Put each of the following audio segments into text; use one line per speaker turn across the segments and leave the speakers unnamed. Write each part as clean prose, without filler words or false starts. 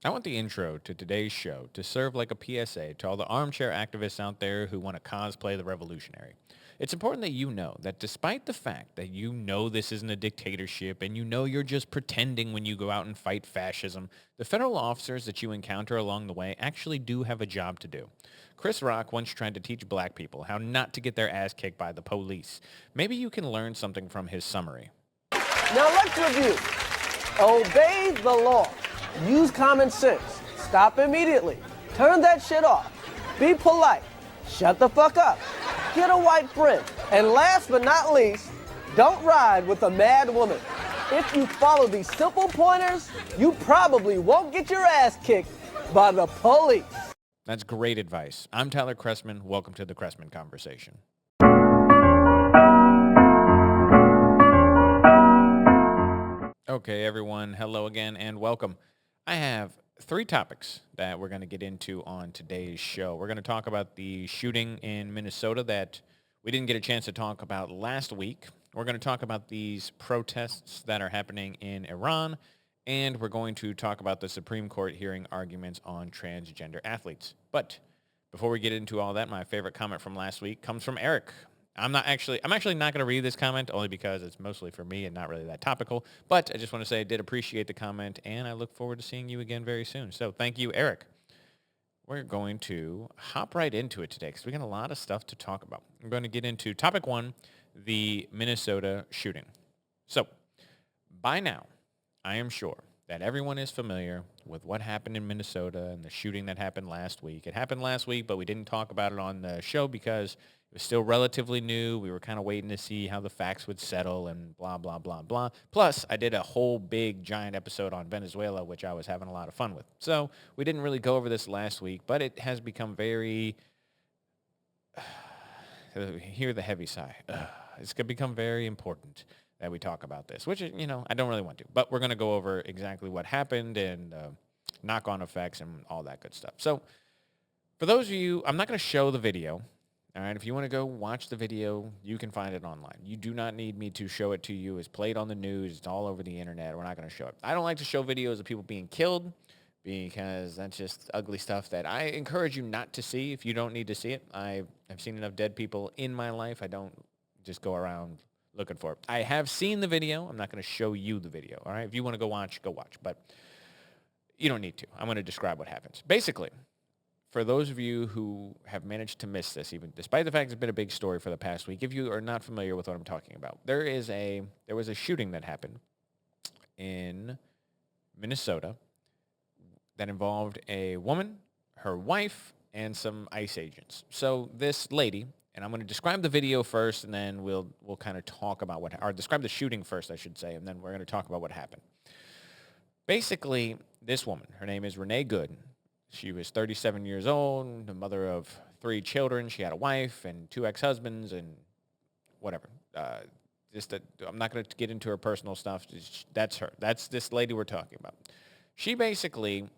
I want the intro to today's show to serve like a PSA to all the armchair activists out there who want to cosplay the revolutionary. It's important that you know that despite the fact that you know this isn't a dictatorship and you know you're just pretending when you go out and fight fascism, the federal officers that you encounter along the way actually do have a job to do. Chris Rock once tried to teach black people how not to get their ass kicked by the police. Maybe you can learn something from his summary.
Now let's review. Obey the law. Use common sense. Stop immediately. Turn that shit off. Be polite. Shut the fuck up. Get a white friend. And last but not least, don't ride with a mad woman. If you follow these simple pointers, you probably won't get your ass kicked by the police.
That's great advice. I'm Tyler Chrestman. Welcome to the Chrestman Conversation. Okay, everyone. Hello again and welcome. I have three topics that we're going to get into on today's show. We're going to talk about the shooting in Minnesota that we didn't get a chance to talk about last week. We're going to talk about these protests that are happening in Iran. And we're going to talk about the Supreme Court hearing arguments on transgender athletes. But before we get into all that, my favorite comment from last week comes from Eric. I'm actually not going to read this comment only because it's mostly for me and not really that topical. But I just want to say I did appreciate the comment, and I look forward to seeing you again very soon. So thank you, Eric. We're going to hop right into it today because we got a lot of stuff to talk about. I'm going to get into topic one, the Minnesota shooting. So by now, I am sure that everyone is familiar with what happened in Minnesota and the shooting that happened last week. It happened last week, but we didn't talk about it on the show because it was still relatively new. We were kind of waiting to see how the facts would settle and blah, blah, blah, blah. Plus, I did a whole big giant episode on Venezuela, which I was having a lot of fun with. So we didn't really go over this last week, but it has become very, hear the heavy sigh. It's going to become very important that we talk about this, which, I don't really want to. But we're going to go over exactly what happened and knock-on effects and all that good stuff. So for those of you, I'm not going to show the video. All right, if you want to go watch the video, you can find it online. You do not need me to show it to you. It's played on the news. It's all over the internet. We're not going to show it. I don't like to show videos of people being killed because that's just ugly stuff that I encourage you not to see if you don't need to see it. I've seen enough dead people in my life. I don't just go around looking for it. I have seen the video. I'm not going to show you the video. All right, if you want to go watch, go watch. But you don't need to. I'm going to describe what happens. Basically, for those of you who have managed to miss this, even despite the fact it's been a big story for the past week, if you are not familiar with what I'm talking about, there was a shooting that happened in Minnesota that involved a woman, her wife, and some ICE agents. So this lady, and I'm going to describe the video first, and then we'll kind of talk about or describe the shooting first, I should say, and then we're going to talk about what happened. Basically, this woman, her name is Renee Good. She was 37 years old, the mother of 3 children. She had a wife and 2 ex-husbands and whatever. I'm not going to get into her personal stuff. That's her. That's this lady we're talking about. She basically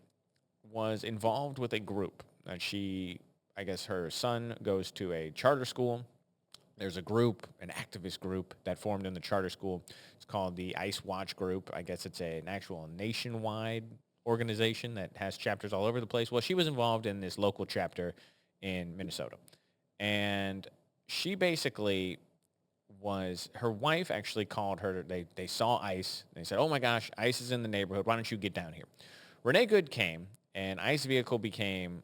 was involved with a group. I guess her son goes to a charter school. There's a group, an activist group that formed in the charter school. It's called the Ice Watch Group. I guess it's an actual nationwide organization that has chapters all over the place. Well, she was involved in this local chapter in Minnesota. And she basically her wife actually called her. They saw ICE. They said, oh my gosh, ICE is in the neighborhood. Why don't you get down here? Renee Good came, and ICE vehicle became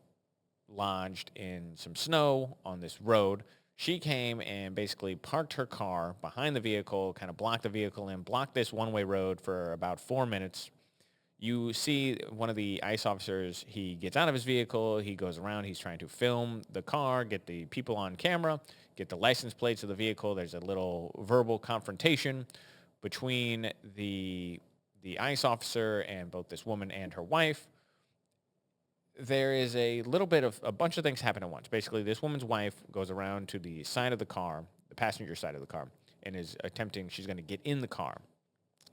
lodged in some snow on this road. She came and basically parked her car behind the vehicle, kind of blocked the vehicle and blocked this one-way road for about 4 minutes. You see one of the ICE officers, he gets out of his vehicle, he goes around, he's trying to film the car, get the people on camera, get the license plates of the vehicle. There's a little verbal confrontation between the ICE officer and both this woman and her wife. There is a bunch of things happen at once. Basically, this woman's wife goes around to the side of the car, the passenger side of the car, and she's going to get in the car.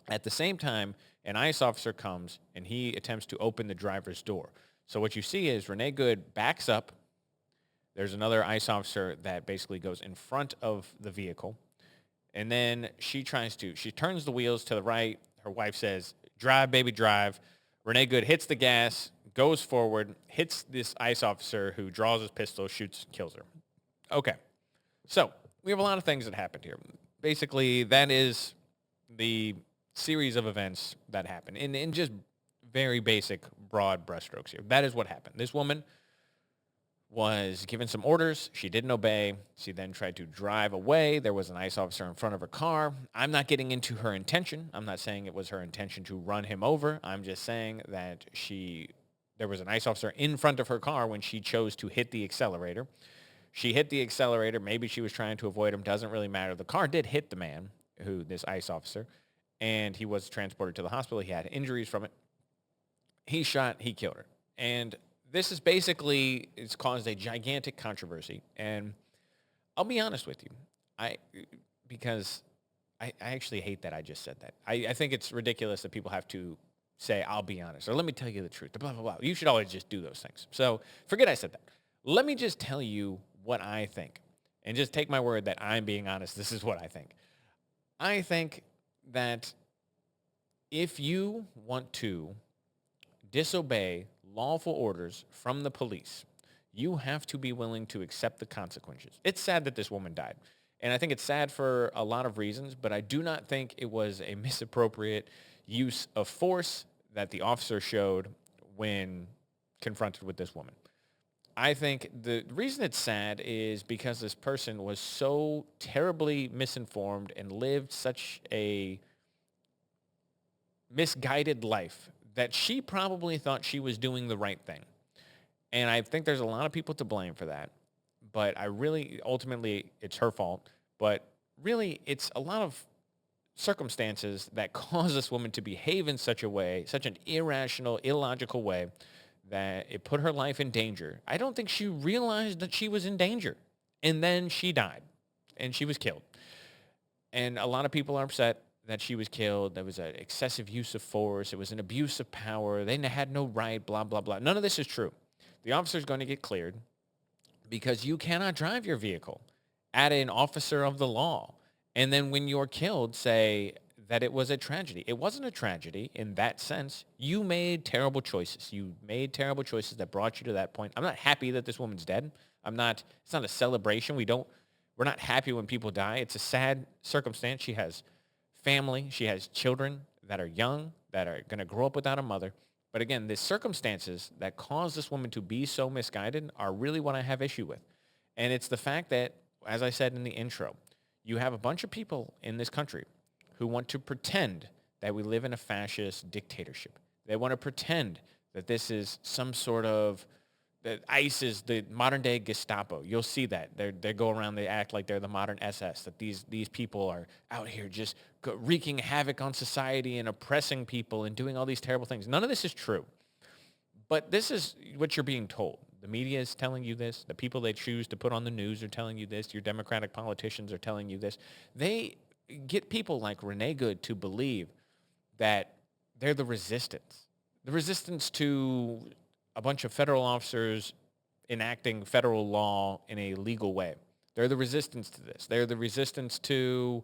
At the same time, an ICE officer comes, and he attempts to open the driver's door. So what you see is Renee Good backs up. There's another ICE officer that basically goes in front of the vehicle. And then she turns the wheels to the right. Her wife says, drive, baby, drive. Renee Good hits the gas, goes forward, hits this ICE officer who draws his pistol, shoots, kills her. Okay. So we have a lot of things that happened here. Basically, that is the series of events that happened in just very basic, broad brushstrokes here. That is what happened. This woman was given some orders. She didn't obey. She then tried to drive away. There was an ICE officer in front of her car. I'm not getting into her intention. I'm not saying it was her intention to run him over. I'm just saying that there was an ICE officer in front of her car when she chose to hit the accelerator. She hit the accelerator. Maybe she was trying to avoid him. Doesn't really matter. The car did hit the man, this ICE officer, and he was transported to the hospital. He had injuries from it. He shot. He killed her. And this is basically, it's caused a gigantic controversy. And I'll be honest with you, because I actually hate that I just said that. I think it's ridiculous that people have to say, I'll be honest, or let me tell you the truth, blah, blah, blah. You should always just do those things. So forget I said that. Let me just tell you what I think. And just take my word that I'm being honest. This is what I think. I think that if you want to disobey lawful orders from the police, you have to be willing to accept the consequences. It's sad that this woman died. And I think it's sad for a lot of reasons, but I do not think it was a misappropriate use of force that the officer showed when confronted with this woman. I think the reason it's sad is because this person was so terribly misinformed and lived such a misguided life that she probably thought she was doing the right thing. And I think there's a lot of people to blame for that. But ultimately, it's her fault. But really, it's a lot of circumstances that cause this woman to behave in such a way, such an irrational, illogical way, that it put her life in danger. I don't think she realized that she was in danger. And then she died. And she was killed. And a lot of people are upset that she was killed. There was an excessive use of force. It was an abuse of power. They had no right, blah, blah, blah. None of this is true. The officer's going to get cleared because you cannot drive your vehicle at an officer of the law. And then when you're killed, say that it was a tragedy. It wasn't a tragedy in that sense. You made terrible choices. You made terrible choices that brought you to that point. I'm not happy that this woman's dead. It's not a celebration. We're not happy when people die. It's a sad circumstance. She has family. She has children that are young, that are going to grow up without a mother. But again, the circumstances that caused this woman to be so misguided are really what I have issue with. And it's the fact that, as I said in the intro, you have a bunch of people in this country who want to pretend that we live in a fascist dictatorship. They want to pretend that this is some sort of, that ICE is the modern day Gestapo. You'll see that. They go around, they act like they're the modern SS, that these people are out here just wreaking havoc on society and oppressing people and doing all these terrible things. None of this is true. But this is what you're being told. The media is telling you this. The people they choose to put on the news are telling you this. Your Democratic politicians are telling you this. They get people like Renee Good to believe that they're the resistance to a bunch of federal officers enacting federal law in a legal way. They're the resistance to this. They're the resistance to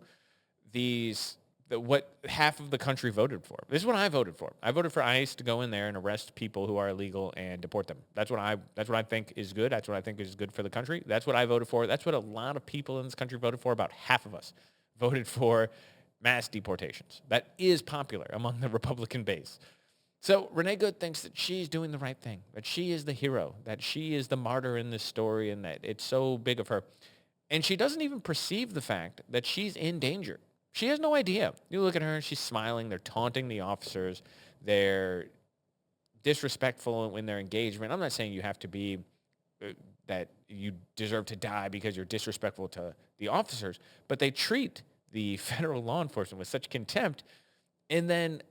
what half of the country voted for. This is what I voted for. I voted for ICE to go in there and arrest people who are illegal and deport them. That's what I think is good. That's what I think is good for the country. That's what I voted for. That's what a lot of people in this country voted for. About half of us voted for mass deportations. That is popular among the Republican base. So Renee Good thinks that she's doing the right thing, that she is the hero, that she is the martyr in this story, and that it's so big of her. And she doesn't even perceive the fact that she's in danger. She has no idea. You look at her, she's smiling. They're taunting the officers. They're disrespectful in their engagement. I'm not saying you have to be, that you deserve to die because you're disrespectful to the officers, but they treat the federal law enforcement with such contempt. And then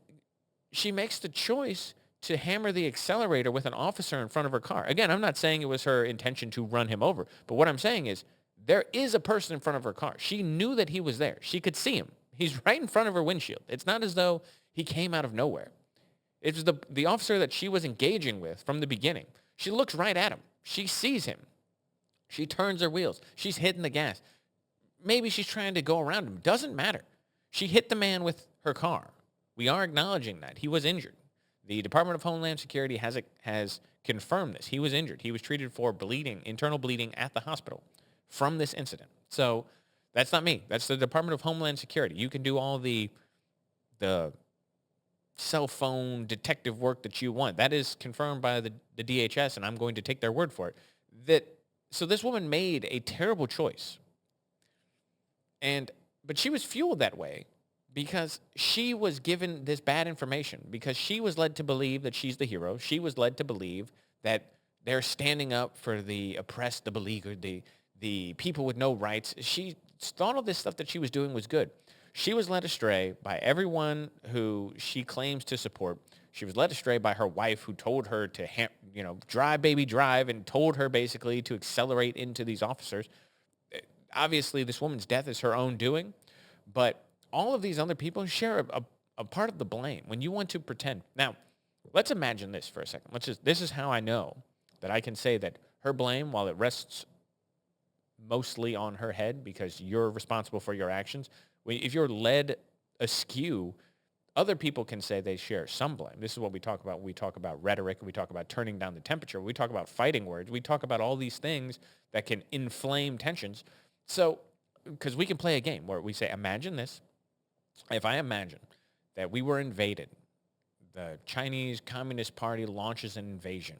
she makes the choice to hammer the accelerator with an officer in front of her car. Again, I'm not saying it was her intention to run him over, but what I'm saying is there is a person in front of her car. She knew that he was there. She could see him. He's right in front of her windshield. It's not as though he came out of nowhere. It was the officer that she was engaging with from the beginning. She looks right at him. She sees him. She turns her wheels. She's hitting the gas. Maybe she's trying to go around him. Doesn't matter. She hit the man with her car. We are acknowledging that. He was injured. The Department of Homeland Security has confirmed this. He was injured. He was treated for bleeding, internal bleeding at the hospital from this incident. So that's not me. That's the Department of Homeland Security. You can do all the cell phone detective work that you want. That is confirmed by the DHS, and I'm going to take their word for it. So this woman made a terrible choice. But she was fueled that way because she was given this bad information, because she was led to believe that she's the hero. She was led to believe that they're standing up for the oppressed, the beleaguered, the people with no rights. She thought all this stuff that she was doing was good. She was led astray by everyone who she claims to support. She was led astray by her wife, who told her to, drive, baby, drive, and told her basically to accelerate into these officers. Obviously, this woman's death is her own doing, but all of these other people share a part of the blame when you want to pretend. Now, let's imagine this for a second. This is how I know that I can say that her blame, while it rests mostly on her head because you're responsible for your actions, if you're led askew, other people can say they share some blame. This is what we talk about when we talk about rhetoric, we talk about turning down the temperature, we talk about fighting words, we talk about all these things that can inflame tensions. So, because we can play a game where we say, imagine this. If I imagine that we were invaded, the Chinese Communist Party launches an invasion,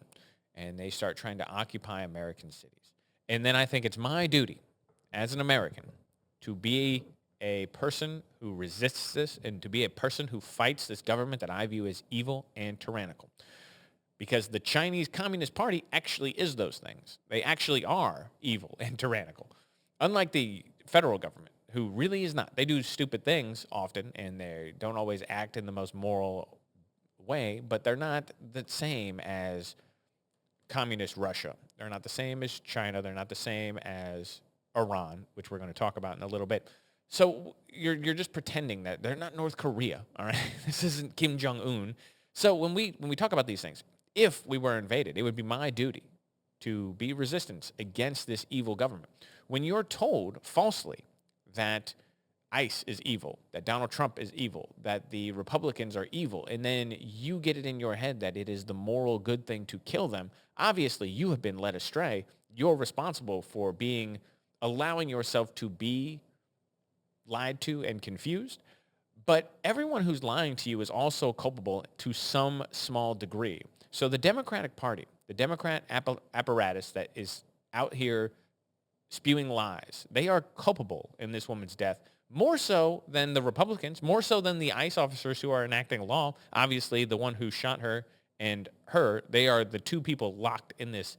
and they start trying to occupy American cities. And then I think it's my duty as an American to be a person who resists this and to be a person who fights this government that I view as evil and tyrannical. Because the Chinese Communist Party actually is those things. They actually are evil and tyrannical. Unlike the federal government, who really is not. They do stupid things often, and they don't always act in the most moral way, but they're not the same as communist Russia. They're not the same as China. They're not the same as Iran, which we're going to talk about in a little bit. So you're just pretending that they're not North Korea, all right? This isn't Kim Jong-un. So when we talk about these things, if we were invaded, it would be my duty to be resistance against this evil government. When you're told falsely that ICE is evil, that Donald Trump is evil, that the Republicans are evil, and then you get it in your head that it is the moral good thing to kill them, obviously you have been led astray. You're responsible for allowing yourself to be lied to and confused. But everyone who's lying to you is also culpable to some small degree. So the Democratic Party, the Democrat apparatus that is out here spewing lies, they are culpable in this woman's death, more so than the Republicans, more so than the ICE officers who are enacting law. Obviously, the one who shot her and her, they are the two people locked in this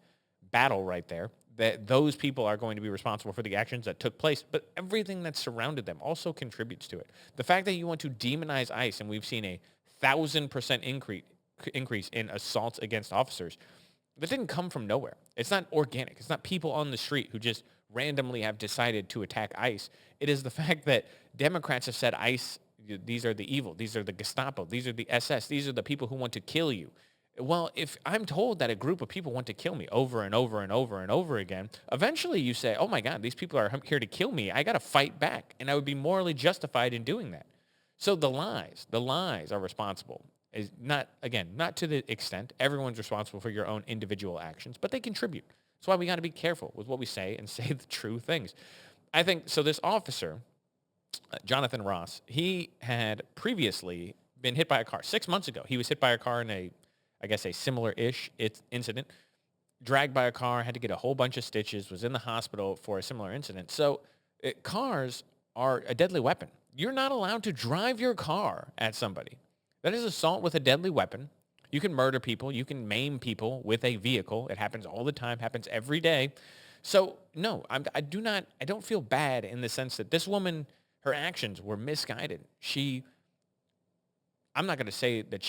battle right there. That those people are going to be responsible for the actions that took place, but everything that surrounded them also contributes to it. The fact that you want to demonize ICE, and we've seen a 1,000% increase in assaults against officers, that didn't come from nowhere. It's not organic. It's not people on the street who just randomly have decided to attack ICE. It is the fact that Democrats have said ICE, these are the evil, these are the Gestapo, these are the SS, these are the people who want to kill you. Well, if I'm told that a group of people want to kill me over and over and over and over again, eventually you say, oh my God, these people are here to kill me. I got to fight back. And I would be morally justified in doing that. So the lies are responsible. Is not to the extent everyone's responsible for your own individual actions, but they contribute. That's why we got to be careful with what we say and say the true things. I think, so this officer, Jonathan Ross, he had previously been hit by a car 6 months ago. He was hit by a car in a similar-ish incident, dragged by a car, had to get a whole bunch of stitches, was in the hospital for a similar incident. So cars are a deadly weapon. You're not allowed to drive your car at somebody. That is assault with a deadly weapon. You can murder people. You can maim people with a vehicle. It happens all the time, happens every day. So, no, I don't feel bad in the sense that this woman, her actions were misguided. I'm not going to say that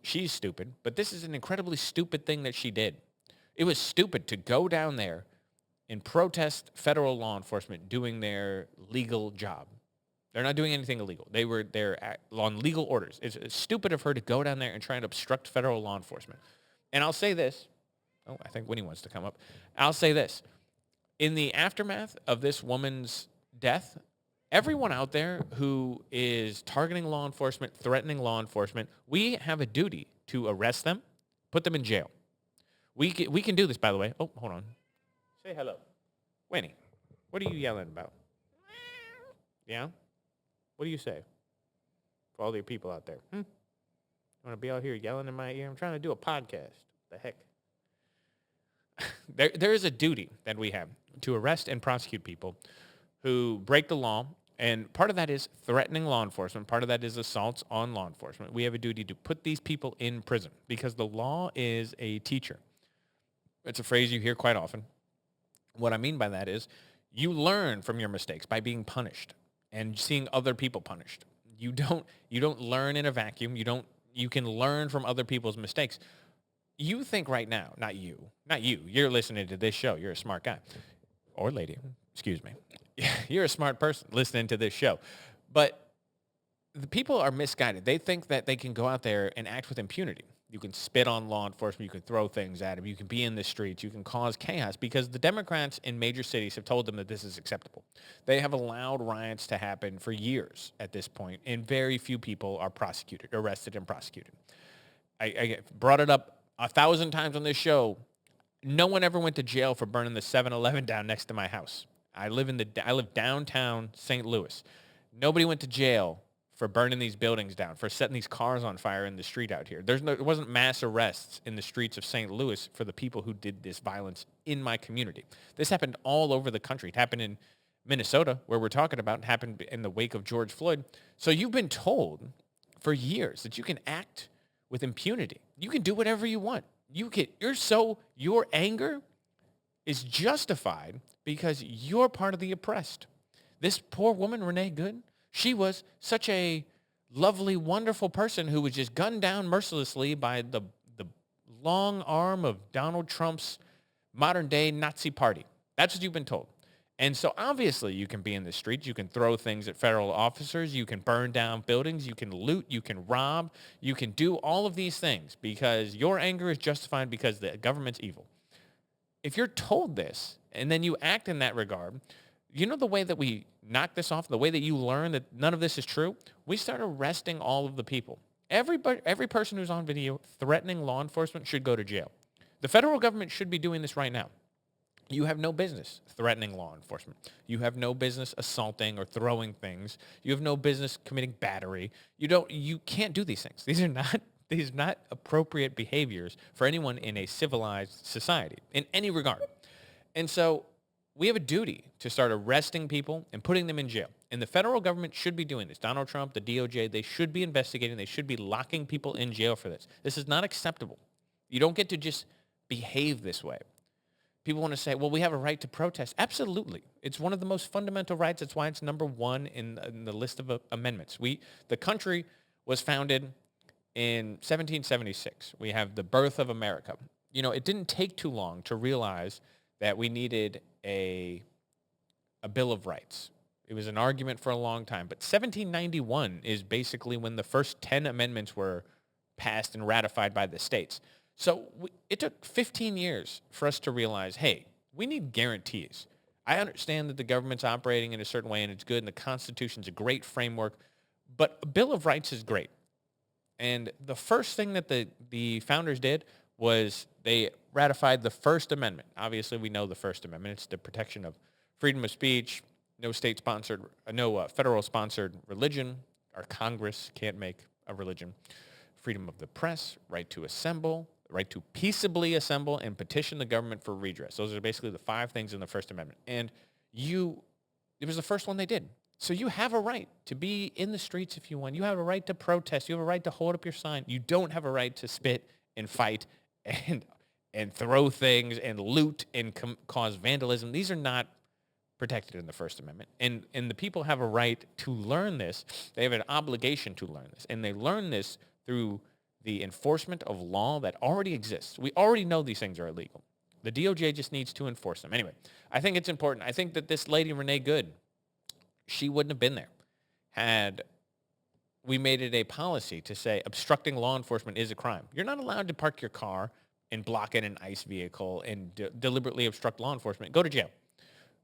she's stupid, but this is an incredibly stupid thing that she did. It was stupid to go down there and protest federal law enforcement doing their legal job. They're not doing anything illegal. They're on legal orders. It's stupid of her to go down there and try and obstruct federal law enforcement. And I'll say this. Oh, I think Winnie wants to come up. I'll say this. In the aftermath of this woman's death, everyone out there who is targeting law enforcement, threatening law enforcement, we have a duty to arrest them, put them in jail. We can do this, by the way. Oh, hold on. Say hello. Winnie, what are you yelling about? Yeah? What do you say? For all the people out there. You want to be out here yelling in my ear? I'm trying to do a podcast. The heck? There is a duty that we have to arrest and prosecute people who break the law. And part of that is threatening law enforcement. Part of that is assaults on law enforcement. We have a duty to put these people in prison because the law is a teacher. It's a phrase you hear quite often. What I mean by that is you learn from your mistakes by being punished and seeing other people punished. You don't learn in a vacuum. You can learn from other people's mistakes. You think right now, not you. You're listening to this show. You're a smart guy or lady. Excuse me. You're a smart person listening to this show. But the people are misguided. They think that they can go out there and act with impunity. You can spit on law enforcement. You can throw things at them. You can be in the streets. You can cause chaos because the Democrats in major cities have told them that this is acceptable. They have allowed riots to happen for years at this point, and very few people are arrested and prosecuted. I brought it up 1,000 times on this show. No one ever went to jail for burning the 7-Eleven down next to my house. I live downtown St. Louis. Nobody went to jail for burning these buildings down, for setting these cars on fire in the street out here. There wasn't mass arrests in the streets of St. Louis for the people who did this violence in my community. This happened all over the country. It happened in Minnesota, where we're talking about. It happened in the wake of George Floyd. So you've been told for years that you can act with impunity. You can do whatever you want. Your anger is justified because you're part of the oppressed. This poor woman, Renee Good, she was such a lovely, wonderful person who was just gunned down mercilessly by the long arm of Donald Trump's modern-day Nazi party. That's what you've been told. And so obviously you can be in the streets. You can throw things at federal officers. You can burn down buildings. You can loot. You can rob. You can do all of these things because your anger is justified because the government's evil. If you're told this and then you act in that regard, you know the way that we knock this off, the way that you learn that none of this is true? We start arresting all of the people. Every person who's on video threatening law enforcement should go to jail. The federal government should be doing this right now. You have no business threatening law enforcement. You have no business assaulting or throwing things. You have no business committing battery. You can't do these things. These are not appropriate behaviors for anyone in a civilized society in any regard. And so we have a duty to start arresting people and putting them in jail. And the federal government should be doing this. Donald Trump, the DOJ, they should be investigating. They should be locking people in jail for this. This is not acceptable. You don't get to just behave this way. People want to say, well, we have a right to protest. Absolutely. It's one of the most fundamental rights. That's why it's number one in the list of amendments. The country was founded in 1776. We have the birth of America. It didn't take too long to realize that we needed a Bill of Rights. It was an argument for a long time. But 1791 is basically when the first 10 amendments were passed and ratified by the states. So it took 15 years for us to realize, hey, we need guarantees. I understand that the government's operating in a certain way and it's good and the Constitution's a great framework, but a Bill of Rights is great. And the first thing that the founders did was they ratified the First Amendment. Obviously, we know the First Amendment. It's the protection of freedom of speech, no federal-sponsored religion. Our Congress can't make a religion. Freedom of the press, right to assemble, right to peaceably assemble and petition the government for redress. Those are basically the 5 things in the First Amendment. And it was the first one they did. So you have a right to be in the streets if you want. You have a right to protest. You have a right to hold up your sign. You don't have a right to spit and fight and throw things and loot and cause vandalism. These are not protected in the First Amendment. And the people have a right to learn this. They have an obligation to learn this. And they learn this through the enforcement of law that already exists. We already know these things are illegal. The DOJ just needs to enforce them. Anyway, I think it's important. I think that this lady, Renee Good, she wouldn't have been there had we made it a policy to say obstructing law enforcement is a crime. You're not allowed to park your car and block in an ICE vehicle and deliberately obstruct law enforcement. Go to jail.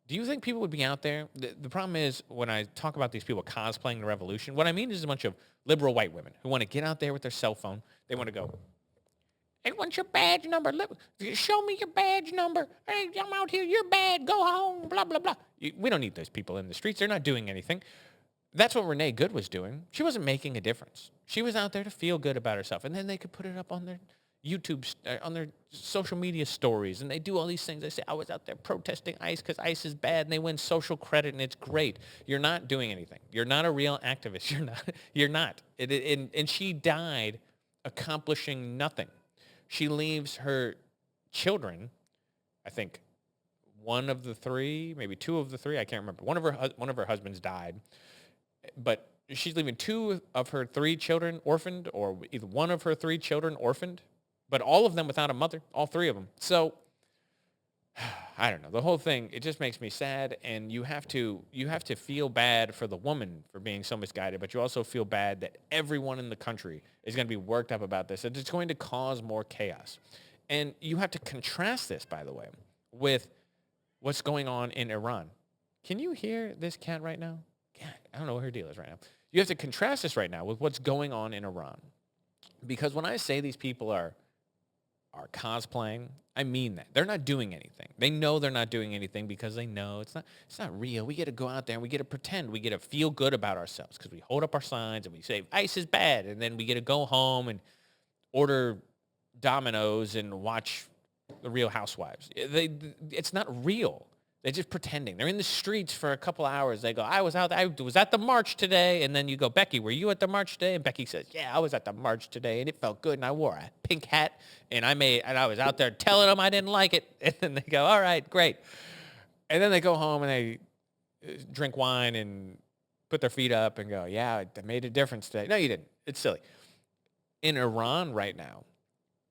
Do you think people would be out there? The problem is when I talk about these people cosplaying the revolution, what I mean is a bunch of liberal white women who want to get out there with their cell phone. They want to go Hey, what's your badge number? Show me your badge number. Hey, I'm out here. You're bad. Go home. Blah, blah, blah. We don't need those people in the streets. They're not doing anything. That's what Renee Good was doing. She wasn't making a difference. She was out there to feel good about herself. And then they could put it up on their YouTube, on their social media stories. And they do all these things. They say, I was out there protesting ICE because ICE is bad. And they win social credit and it's great. You're not doing anything. You're not a real activist. You're not. And she died accomplishing nothing. She leaves her children, I think one of the three, maybe two of the three, I can't remember. One of her husbands died, but she's leaving two of her three children orphaned, or either one of her three children orphaned, but all of them without a mother, all three of them. So I don't know. The whole thing, it just makes me sad, and you have to feel bad for the woman for being so misguided, but you also feel bad that everyone in the country is going to be worked up about this, and it's going to cause more chaos. And you have to contrast this, by the way, with what's going on in Iran. Can you hear this cat right now? God, I don't know what her deal is right now. You have to contrast this right now with what's going on in Iran. Because when I say these people are cosplaying, I mean that. They're not doing anything. They know they're not doing anything because they know it's not real. We get to go out there and we get to pretend. We get to feel good about ourselves because we hold up our signs and we say, ICE is bad. And then we get to go home and order Domino's and watch The Real Housewives. It's not real. They're just pretending. They're in the streets for a couple hours. They go, I was at the march today. And then you go, Becky, were you at the march today? And Becky says, yeah, I was at the march today and it felt good. And I wore a pink hat and I was out there telling them I didn't like it. And then they go, all right, great. And then they go home and they drink wine and put their feet up and go, yeah, it made a difference today. No, you didn't. It's silly. In Iran right now,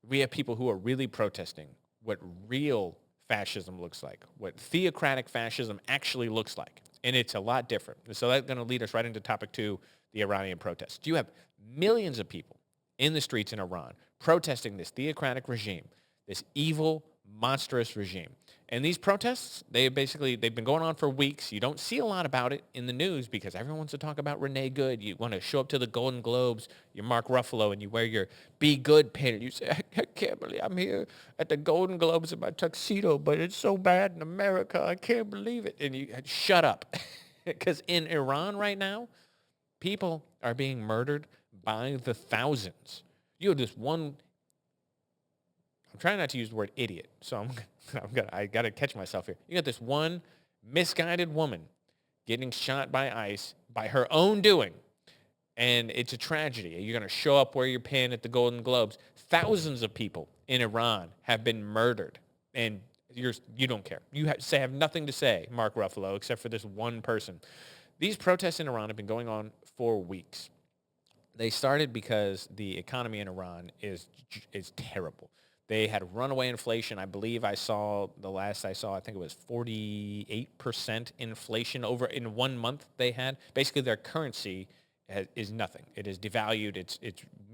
we have people who are really protesting what real fascism looks like, what theocratic fascism actually looks like. And it's a lot different. So that's going to lead us right into topic 2, the Iranian protests. You have millions of people in the streets in Iran protesting this theocratic regime, this evil, monstrous regime. And these protests, they've been going on for weeks. You don't see a lot about it in the news because everyone wants to talk about Renee Good. You want to show up to the Golden Globes, you're Mark Ruffalo, and you wear your Be Good pin, and you say, I can't believe I'm here at the Golden Globes in my tuxedo, but it's so bad in America. I can't believe it. And you shut up. Because in Iran right now, people are being murdered by the thousands. You have this one, I'm trying not to use the word idiot, so I got to catch myself here. You got this one misguided woman getting shot by ICE by her own doing, and it's a tragedy. You're going to show up, wear your pin at the Golden Globes. Thousands of people in Iran have been murdered, and you don't care. You have nothing to say, Mark Ruffalo, except for this one person. These protests in Iran have been going on for weeks. They started because the economy in Iran is terrible. They had runaway inflation. I believe I think it was 48% inflation over in 1 month they had. Basically, their currency is nothing. It is devalued. It's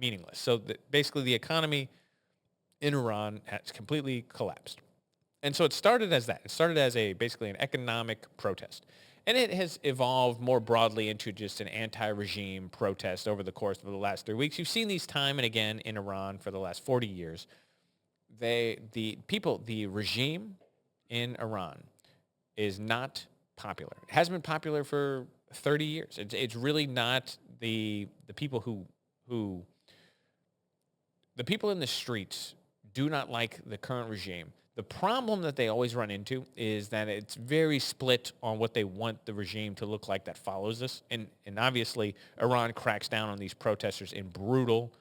meaningless. So basically, the economy in Iran has completely collapsed. And so it started as that. It started as basically an economic protest. And it has evolved more broadly into just an anti-regime protest over the course of the last 3 weeks. You've seen these time and again in Iran for the last 40 years. The regime in Iran is not popular. It hasn't been popular for 30 years. It's really not the people the people in the streets do not like the current regime. The problem that they always run into is that it's very split on what they want the regime to look like that follows this. And obviously, Iran cracks down on these protesters in brutal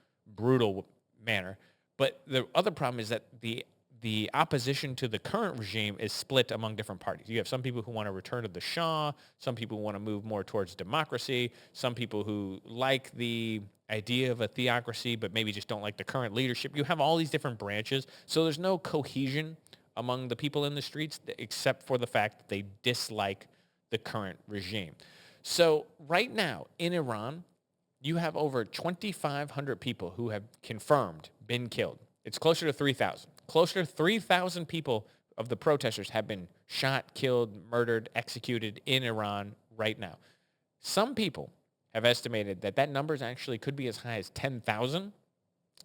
manner. But the other problem is that the opposition to the current regime is split among different parties. You have some people who want to return to the Shah, some people who want to move more towards democracy, some people who like the idea of a theocracy but maybe just don't like the current leadership. You have all these different branches, so there's no cohesion among the people in the streets except for the fact that they dislike the current regime. So right now in Iran, you have over 2,500 people who have confirmed been killed. It's closer to 3,000. Closer to 3,000 people of the protesters have been shot, killed, murdered, executed in Iran right now. Some people have estimated that numbers actually could be as high as 10,000.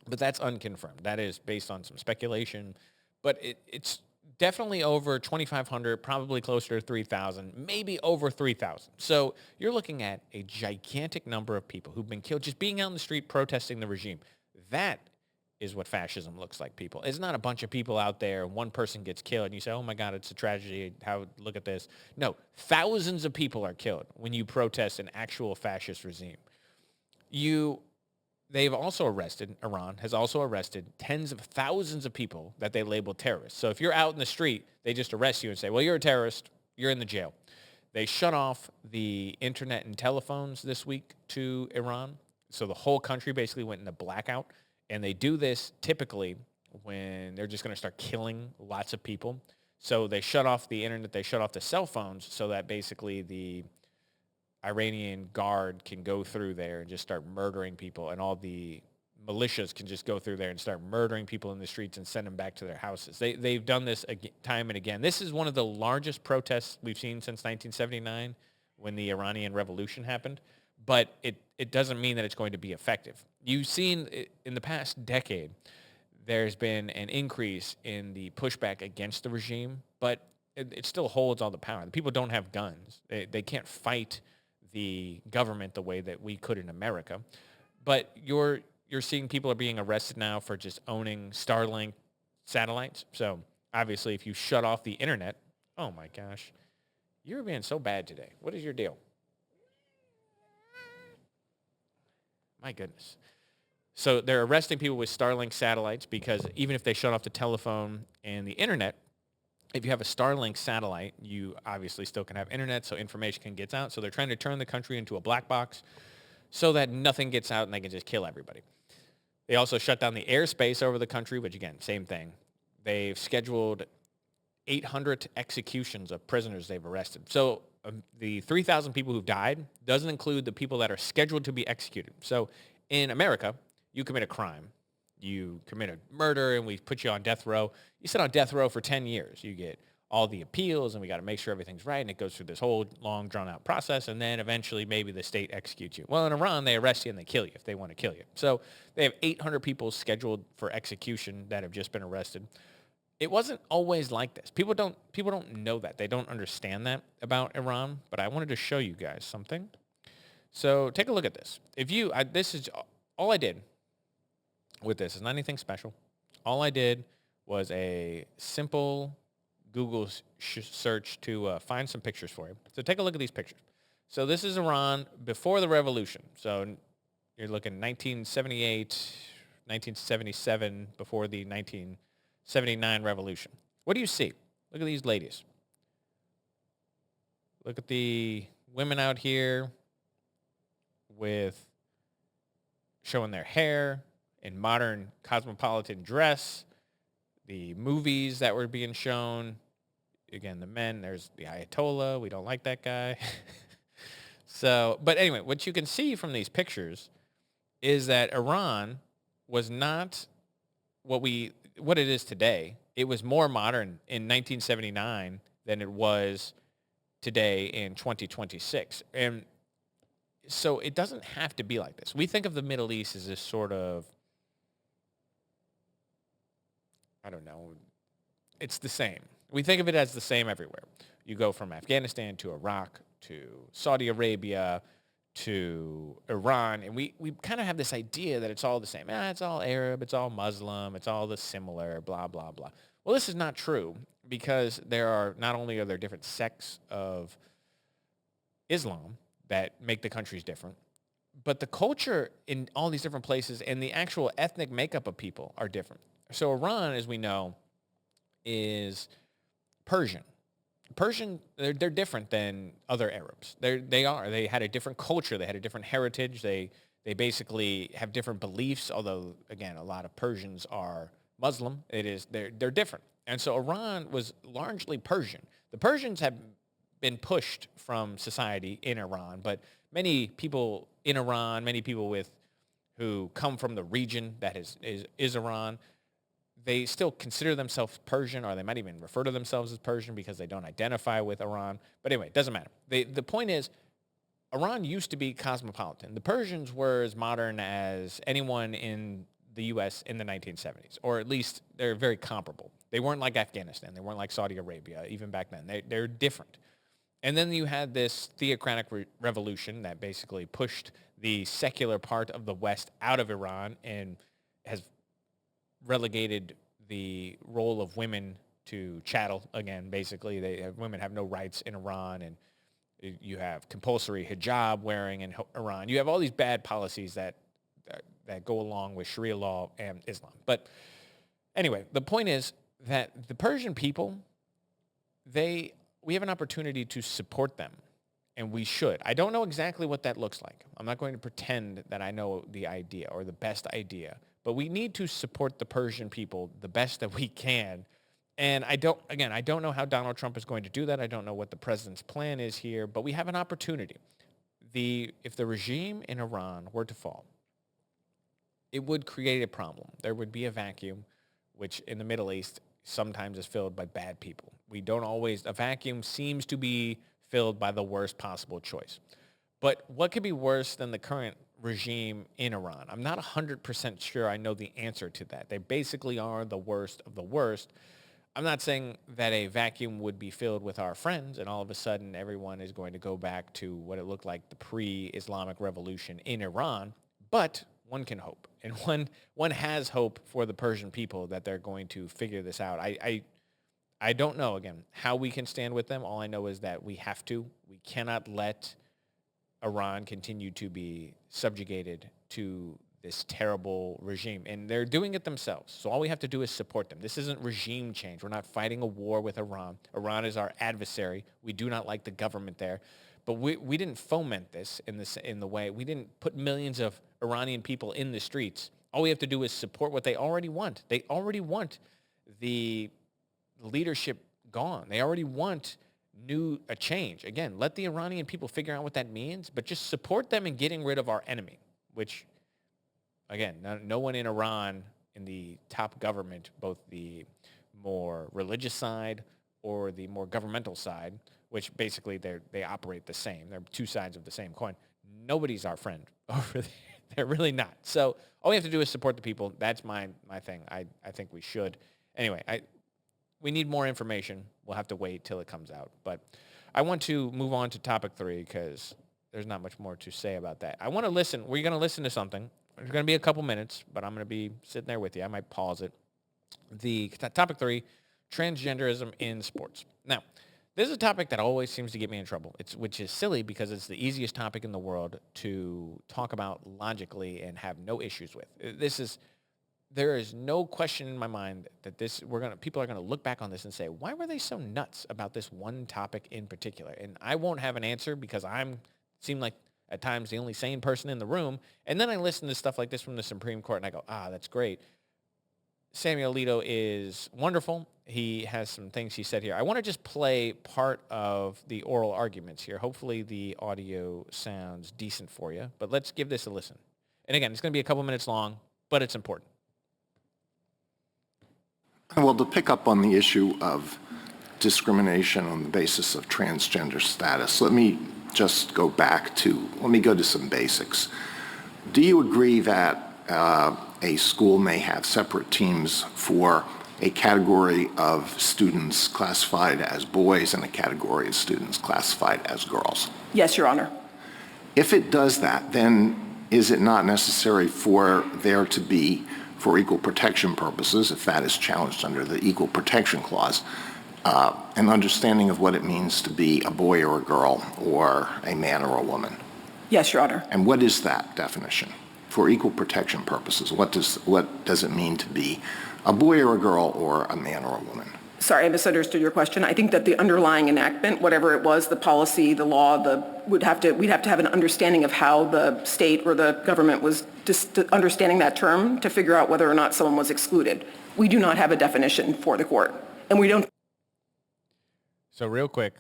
but that's unconfirmed. That is based on some speculation, but it's definitely over 2,500, probably closer to 3,000, maybe over 3,000. So you're looking at a gigantic number of people who've been killed just being out in the street protesting the regime. That is what fascism looks like, people. It's not a bunch of people out there, one person gets killed, and you say, oh my God, it's a tragedy. Look at this. No, thousands of people are killed when you protest an actual fascist regime. Iran has also arrested tens of thousands of people that they label terrorists. So if you're out in the street, they just arrest you and say, well, you're a terrorist, you're in the jail. They shut off the internet and telephones this week to Iran. So the whole country basically went into blackout. And they do this typically when they're just going to start killing lots of people. So they shut off the internet, they shut off the cell phones so that basically the Iranian guard can go through there and just start murdering people, and all the militias can just go through there and start murdering people in the streets and send them back to their houses. They've done this time and again. This is one of the largest protests we've seen since 1979 when the Iranian Revolution happened, but it doesn't mean that it's going to be effective. You've seen in the past decade, there's been an increase in the pushback against the regime, but it still holds all the power. The people don't have guns. They can't fight the government the way that we could in America. But you're seeing people are being arrested now for just owning Starlink satellites. So obviously if you shut off the internet, oh my gosh, you're being so bad today. What is your deal? My goodness. So they're arresting people with Starlink satellites because even if they shut off the telephone and the internet, if you have a Starlink satellite, you obviously still can have internet, so information can get out. So they're trying to turn the country into a black box so that nothing gets out and they can just kill everybody. They also shut down the airspace over the country, which again, same thing. They've scheduled 800 executions of prisoners they've arrested. So the 3,000 people who've died doesn't include the people that are scheduled to be executed. So in America, you commit a crime. You commit a murder and we put you on death row. You sit on death row for 10 years. You get all the appeals and we got to make sure everything's right. And it goes through this whole long drawn out process. And then eventually maybe the state executes you. Well, in Iran, they arrest you and they kill you if they want to kill you. So they have 800 people scheduled for execution that have just been arrested. It wasn't always like this. People don't know that. They don't understand that about Iran. But I wanted to show you guys something. So take a look at this. This is all I did with this. It's not anything special. All I did was a simple Google search to find some pictures for you. So take a look at these pictures. So this is Iran before the revolution. So you're looking 1978, 1977, before the 1979 revolution. What do you see? Look at these ladies. Look at the women out here with showing their hair in modern cosmopolitan dress, the movies that were being shown. Again, the men, there's the Ayatollah. We don't like that guy. So, but anyway, what you can see from these pictures is that Iran was not what it is today. It was more modern in 1979 than it was today in 2026. And so it doesn't have to be like this. We think of the Middle East as this sort of, I don't know, it's the same. We think of it as the same everywhere. You go from Afghanistan to Iraq to Saudi Arabia to Iran, and we kind of have this idea that it's all the same. It's all Arab, it's all Muslim, it's all the similar, blah, blah, blah. Well, this is not true because not only are there different sects of Islam that make the countries different, but the culture in all these different places and the actual ethnic makeup of people are different. So Iran, as we know, is Persian. They're different than other Arabs. They had a different culture. They had a different heritage. They basically have different beliefs, although, again, a lot of Persians are Muslim. They're different. And so Iran was largely Persian. The Persians have been pushed from society in Iran, but many people in Iran, many people who come from the region that is Iran, they still consider themselves Persian, or they might even refer to themselves as Persian because they don't identify with Iran. But anyway, it doesn't matter. The point is, Iran used to be cosmopolitan. The Persians were as modern as anyone in the U.S. in the 1970s, or at least they're very comparable. They weren't like Afghanistan. They weren't like Saudi Arabia, even back then. They're different. And then you had this theocratic revolution that basically pushed the secular part of the West out of Iran and has relegated the role of women to chattel again. Basically, women have no rights in Iran, and you have compulsory hijab wearing in Iran. You have all these bad policies that go along with Sharia law and Islam. But anyway, the point is that the Persian people, we have an opportunity to support them, and we should. I don't know exactly what that looks like. I'm not going to pretend that I know the idea or the best idea, but we need to support the Persian people the best that we can. And I don't know how Donald Trump is going to do that. I don't know what the president's plan is here, but we have an opportunity. If the regime in Iran were to fall, it would create a problem. There would be a vacuum, which in the Middle East sometimes is filled by bad people. A vacuum seems to be filled by the worst possible choice. But what could be worse than the current regime in Iran? I'm not 100% sure I know the answer to that. They basically are the worst of the worst. I'm not saying that a vacuum would be filled with our friends and all of a sudden everyone is going to go back to what it looked like the pre-Islamic revolution in Iran, but one can hope. And one has hope for the Persian people that they're going to figure this out. I don't know, again, how we can stand with them. All I know is that we have to. We cannot let Iran continue to be subjugated to this terrible regime. And they're doing it themselves. So all we have to do is support them. This isn't regime change. We're not fighting a war with Iran. Iran is our adversary. We do not like the government there. But we didn't foment this in the way. We didn't put millions of Iranian people in the streets. All we have to do is support what they already want. They already want the leadership gone. They already want a change. Again, let the Iranian people figure out what that means, but just support them in getting rid of our enemy, which, again, no one in Iran in the top government, both the more religious side or the more governmental side, which basically they operate the same. They're two sides of the same coin. Nobody's our friend over there. They're really not. So all we have to do is support the people. That's my thing. I think we should. Anyway, we need more information. We'll have to wait till it comes out. But I want to move on to topic 3 because there's not much more to say about that. I want to listen. We're going to listen to something. It's going to be a couple minutes, but I'm going to be sitting there with you. I might pause it. The topic 3, transgenderism in sports. Now, this is a topic that always seems to get me in trouble, which is silly because it's the easiest topic in the world to talk about logically and have no issues with. There is no question in my mind that people are going to look back on this and say, why were they so nuts about this one topic in particular? And I won't have an answer because seem like at times the only sane person in the room. And then I listen to stuff like this from the Supreme Court and I go, that's great. Samuel Alito is wonderful. He has some things he said here. I want to just play part of the oral arguments here. Hopefully the audio sounds decent for you, but let's give this a listen. And again, it's going to be a couple minutes long, but it's important.
Well, to pick up on the issue of discrimination on the basis of transgender status, let me go to some basics. Do you agree that a school may have separate teams for a category of students classified as boys and a category of students classified as girls?
Yes, Your Honor.
If it does that, then is it not necessary for there to be, for equal protection purposes, if that is challenged under the Equal Protection Clause, an understanding of what it means to be a boy or a girl or a man or a woman?
Yes, Your Honor.
And what is that definition? For equal protection purposes, what does it mean to be a boy or a girl or a man or a woman?
Sorry, I misunderstood your question. I think that the underlying enactment, whatever it was, the policy, the law, we'd have to have an understanding of how the state or the government was just understanding that term to figure out whether or not someone was excluded. We do not have a definition for the court, and we don't.
So real quick,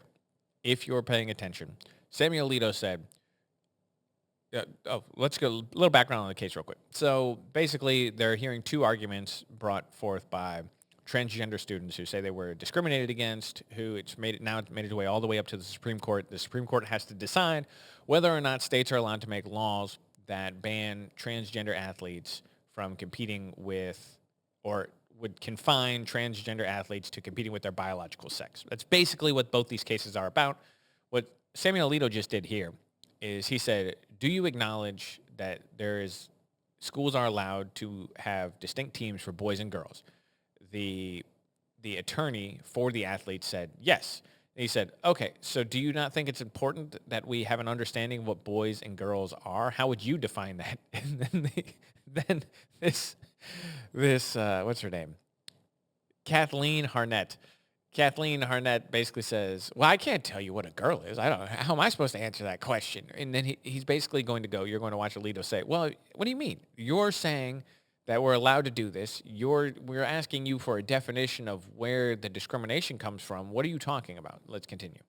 if you're paying attention, Samuel Alito said, let's go a little background on the case real quick. So basically, they're hearing two arguments brought forth by transgender students who say they were discriminated against, who it's made its way all the way up to the Supreme Court. The Supreme Court has to decide whether or not states are allowed to make laws that ban transgender athletes from competing with, or would confine transgender athletes to competing with their biological sex. That's basically what both these cases are about. What Samuel Alito just did here is he said, do you acknowledge that schools are allowed to have distinct teams for boys and girls? The attorney for the athlete said, yes. And he said, okay, so do you not think it's important that we have an understanding of what boys and girls are? How would you define that? And then this what's her name? Kathleen Harnett basically says, well, I can't tell you what a girl is. I don't know. How am I supposed to answer that question? And then he's basically going to go, you're going to watch Alito say, well, what do you mean? You're saying that we're allowed to do this. We're asking you for a definition of where the discrimination comes from. What are you talking about? Let's continue.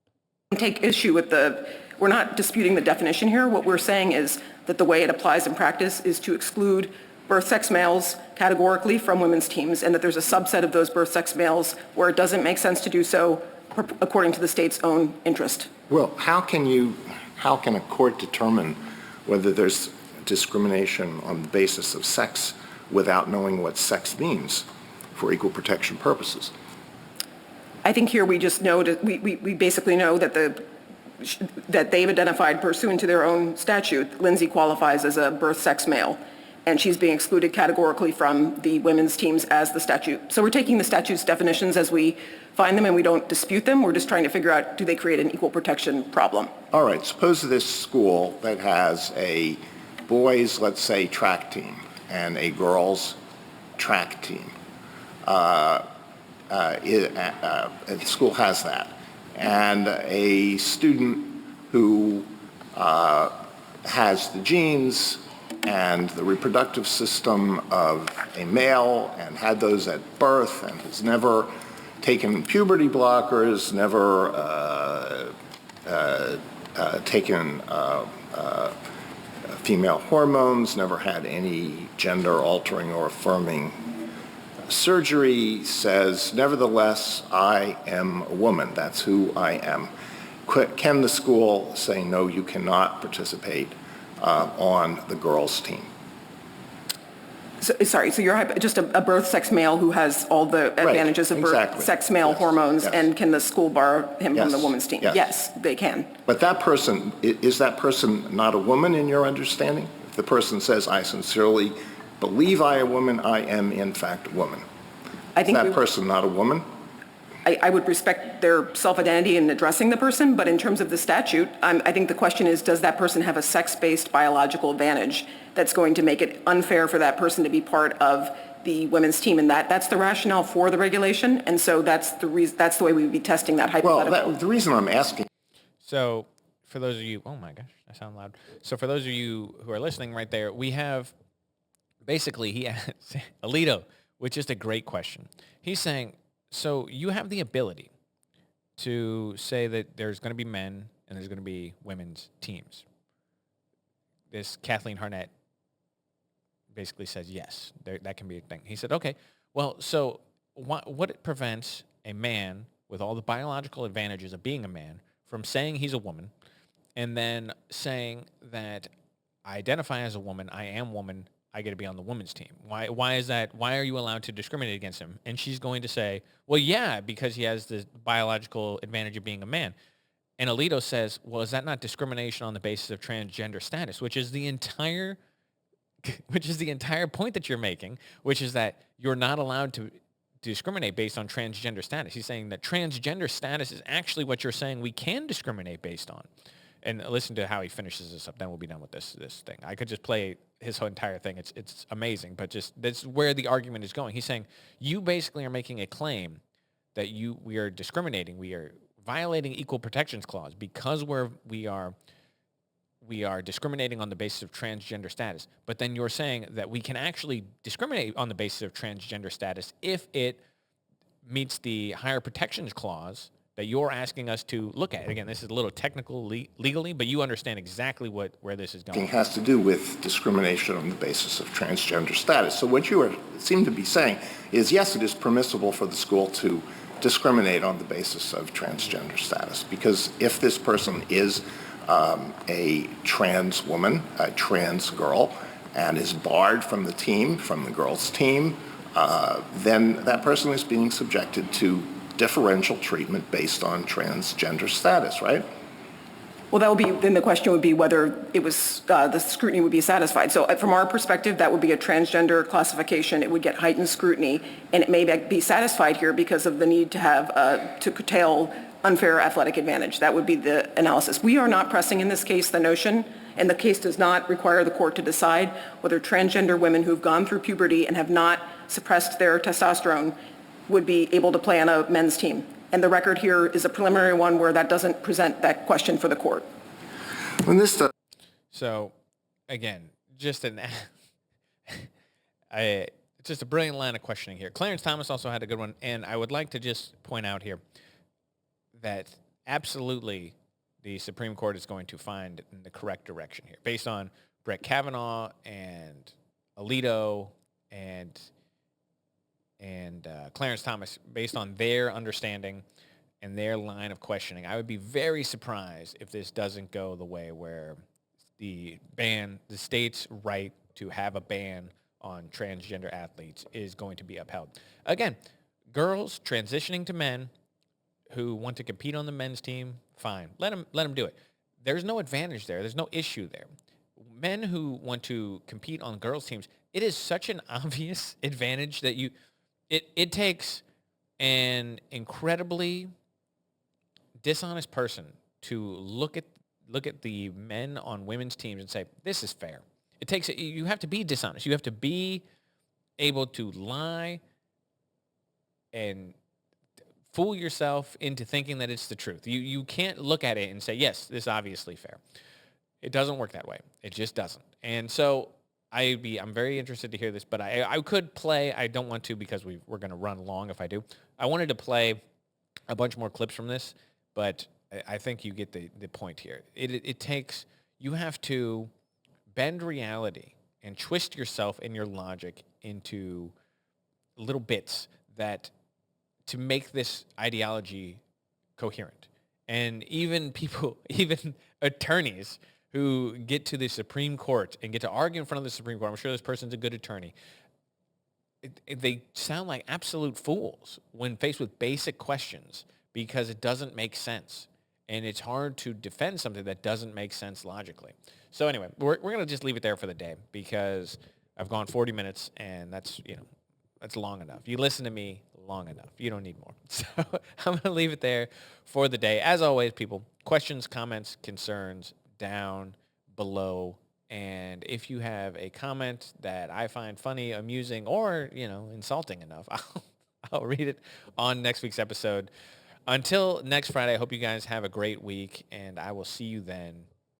Take issue with we're not disputing the definition here. What we're saying is that the way it applies in practice is to exclude birth sex males categorically from women's teams, and that there's a subset of those birth sex males where it doesn't make sense to do so according to the state's own interest.
Well, how can a court determine whether there's discrimination on the basis of sex without knowing what sex means for equal protection purposes?
I think here we just know we basically know that that they've identified pursuant to their own statute, Lindsay qualifies as a birth sex male, and she's being excluded categorically from the women's teams as the statute. So we're taking the statute's definitions as we find them, and we don't dispute them. We're just trying to figure out, do they create an equal protection problem?
All right, suppose this school that has a boys, let's say, track team and a girls track team. The school has that. And a student who has the genes and the reproductive system of a male and had those at birth and has never taken puberty blockers, never taken female hormones, never had any gender altering or affirming surgery, says, nevertheless, I am a woman. That's who I am. Can the school say, no, you cannot participate on the girls' team?
So you're just a birth sex male who has all the advantages of birth sex male hormones, and can the school bar him from the women's team? Yes, they can.
But that person, is that person not a woman in your understanding? If the person says, I sincerely believe I am a woman, I am in fact a woman. Is that person not a woman?
I would respect their self-identity in addressing the person, but in terms of the statute, I think the question is, does that person have a sex-based biological advantage that's going to make it unfair for that person to be part of the women's team? And that's the rationale for the regulation, and so that's the way we would be testing that hypothetical.
Well, the reason I'm asking.
So for those of you, oh my gosh, I sound loud. So for those of you who are listening right there, we have, basically, he asked Alito, which is a great question. He's saying, so you have the ability to say that there's going to be men and there's going to be women's teams. This Kathleen Harnett basically says, yes, that can be a thing. He said, okay, well, so what prevents a man with all the biological advantages of being a man from saying he's a woman and then saying that I identify as a woman, I am woman, I get to be on the women's team? Why is that? Why are you allowed to discriminate against him? And she's going to say, well, yeah, because he has the biological advantage of being a man. And Alito says, well, is that not discrimination on the basis of transgender status, which is the entire point that you're making, which is that you're not allowed to discriminate based on transgender status. He's saying that transgender status is actually what you're saying we can discriminate based on. And listen to how he finishes this up. Then we'll be done with this thing. I could just play his whole entire thing. It's amazing, but just that's where the argument is going. He's saying you basically are making a claim that we are discriminating. We are violating equal protections clause because we are discriminating on the basis of transgender status. But then you're saying that we can actually discriminate on the basis of transgender status if it meets the higher protections clause that you're asking us to look at. Again, this is a little technical legally, but you understand exactly where this is going.
It has to do with discrimination on the basis of transgender status. So what you seem to be saying is, yes, it is permissible for the school to discriminate on the basis of transgender status, because if this person is a trans woman, a trans girl, and is barred from the team, from the girls' team, then that person is being subjected to differential treatment based on transgender status, right?
Well, that would be, then the question would be whether it was, the scrutiny would be satisfied. So from our perspective, that would be a transgender classification. It would get heightened scrutiny, and it may be satisfied here because of the need to have, to curtail unfair athletic advantage. That would be the analysis. We are not pressing in this case the notion, and the case does not require the court to decide whether transgender women who've gone through puberty and have not suppressed their testosterone would be able to play on a men's team. And the record here is a preliminary one where that doesn't present that question for the court.
When this
So, again, just just a brilliant line of questioning here. Clarence Thomas also had a good one, and I would like to just point out here that absolutely the Supreme Court is going to find in the correct direction here, based on Brett Kavanaugh and Alito and Clarence Thomas, based on their understanding and their line of questioning. I would be very surprised if this doesn't go the way where the state's right to have a ban on transgender athletes is going to be upheld. Again, girls transitioning to men who want to compete on the men's team, fine. Let them do it. There's no advantage there. There's no issue there. Men who want to compete on girls' teams, it is such an obvious advantage that it takes an incredibly dishonest person to look at the men on women's teams and say, this is fair. You have to be dishonest. You have to be able to lie and fool yourself into thinking that it's the truth. You can't look at it and say, yes, this is obviously fair. It doesn't work that way. It just doesn't. And so I'm very interested to hear this, but I could play. I don't want to because we're going to run long if I do. I wanted to play a bunch more clips from this, but I think you get the point here. You have to bend reality and twist yourself and your logic into little bits to make this ideology coherent. And even attorneys who get to the Supreme Court and get to argue in front of the Supreme Court, I'm sure this person's a good attorney, they sound like absolute fools when faced with basic questions because it doesn't make sense. And it's hard to defend something that doesn't make sense logically. So anyway, we're going to just leave it there for the day because I've gone 40 minutes and that's long enough. You listen to me long enough. You don't need more. So I'm going to leave it there for the day. As always, people, questions, comments, concerns down below. And if you have a comment that I find funny, amusing, or, insulting enough, I'll read it on next week's episode. Until next Friday, I hope you guys have a great week, and I will see you then.